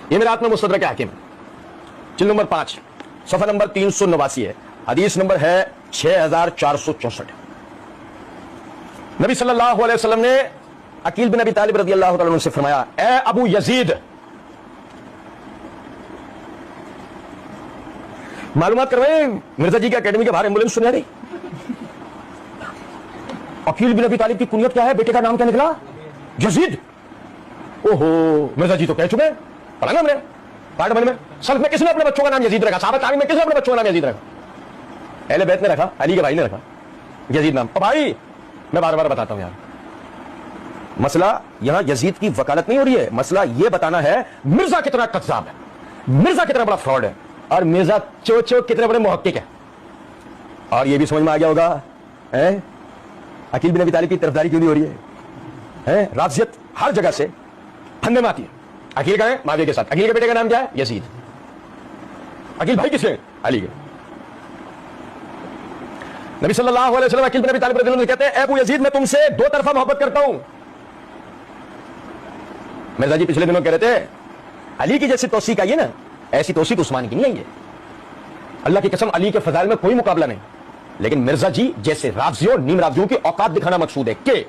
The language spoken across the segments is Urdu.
یہ میرے ہاتھ میں مستدرک حاکم ہے، جلد نمبر 5 صفحہ نمبر 389 ہے، حدیث نمبر ہے 6464۔ نبی صلی اللہ علیہ وسلم نے عقیل بن ابی طالب رضی اللہ تعالیٰ عنہ سے فرمایا، اے ابو یزید، معلومات کروائیں مرزا جی کے اکیڈمی کے باہر ایمبولینس سنیا رہی۔ عقیل بن ابی طالب کی کنیت کیا ہے؟ بیٹے کا نام کیا نکلا؟ یزید۔ اوہو، مرزا جی تو کہہ چکے، پڑھا نا ہم نے پارٹ میں، سلف میں کس نے اپنے بچوں کا نام یزید رکھا؟ صحابہ تابعین میں کس نے اپنے بچوں کا نام یزید رکھا؟ اہل بیت نے رکھا، علی کے بھائی نے رکھا یزید نام۔ اب بھائی میں بار بار بتاتا ہوں یار، مسئلہ یہاں یزید کی وکالت نہیں ہو رہی ہے، مسئلہ یہ بتانا ہے مرزا کتنا کذاب ہے، مرزا کتنا بڑا فراڈ ہے، اور مرزا چو کتنے بڑے محقق ہے۔ اور یہ بھی سمجھ میں آ گیا ہوگا عقیل بن ابی طالب کی طرفداری کیوں نہیں ہو رہی ہے؟ رافضیت ہر جگہ سے پھندے میں آتی ہے۔ عقیل کا ہے معاویہ کے ساتھ، عقیل کے بیٹے کا نام کیا ہے؟ یزید۔ عقیل بھائی کس کے؟ علی کے۔ نبی صلی اللہ علیہ وسلم عقیل بن ابی طالب رضی اللہ عنہ کہتے ہیں، اے ابو یزید، میں تم سے دو طرفہ محبت کرتا ہوں۔ مرزا جی پچھلے دنوں کہہ رہے تھے علی کی جیسی توثیق آئی ہے نا، ایسی توثیق عثمان کی نہیں آئی ہے۔ اللہ کی قسم علی کے فضائل میں کوئی مقابلہ نہیں، لیکن مرزا جی جیسے رافضیوں نیم رافضیوں کی اوقات دکھانا مقصود ہے کہ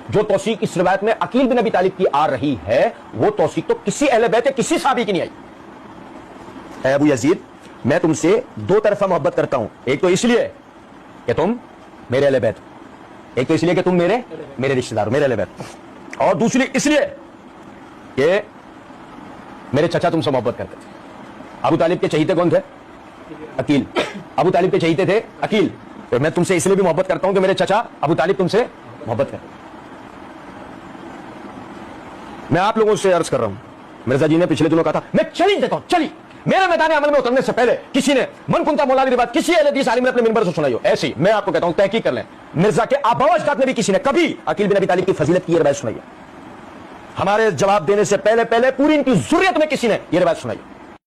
جو توثیق اس روایت میں عقیل بن ابی طالب کی آ رہی ہے وہ توثیق تو کسی اہل بیت کسی صحابی کی نہیں آئی۔ اے ابو یزید، میں تم سے دو طرفہ محبت کرتا ہوں، ایک تو اس لیے کہ تم میرے اہل بیت، ایک تو اس لیے کہ تم میرے رشتہ دار، میرے اہل بیت، اور دوسری اس لیے کہ میرے چچا تم سے محبت کرتے تھے۔ ابو طالب کے چہیتے کون تھے؟ عقیل۔ ابو طالب کے چہیتے تھے عقیل، تو میں تم سے اس لیے بھی محبت کرتا ہوں کہ میرے چچا ابو طالب تم سے محبت کرتے۔ میں آپ لوگوں سے عرض کر رہا ہوں، مرزا جی نے پچھلے دنوں کہا تھا میں چیلنج دیتا ہوں، چلی میرے میدان عمل میں اترنے سے پہلے کسی نے من کنتا مولا کی بات کسی اہل حدیث عالم نے اپنے منبر سے سنائی ہو، ایسی میں آپ کو کہتا ہوں تحقیق کر لیں، مرزا کے آباء و اجداد میں بھی کسی نے کبھی عقیل بن ابی طالب کی فضیلت کی یہ روایت سنائی ہے؟ ہمارے جواب دینے سے پہلے پوری ان کی ذریت میں کسی نے یہ روایت سنائی ہے؟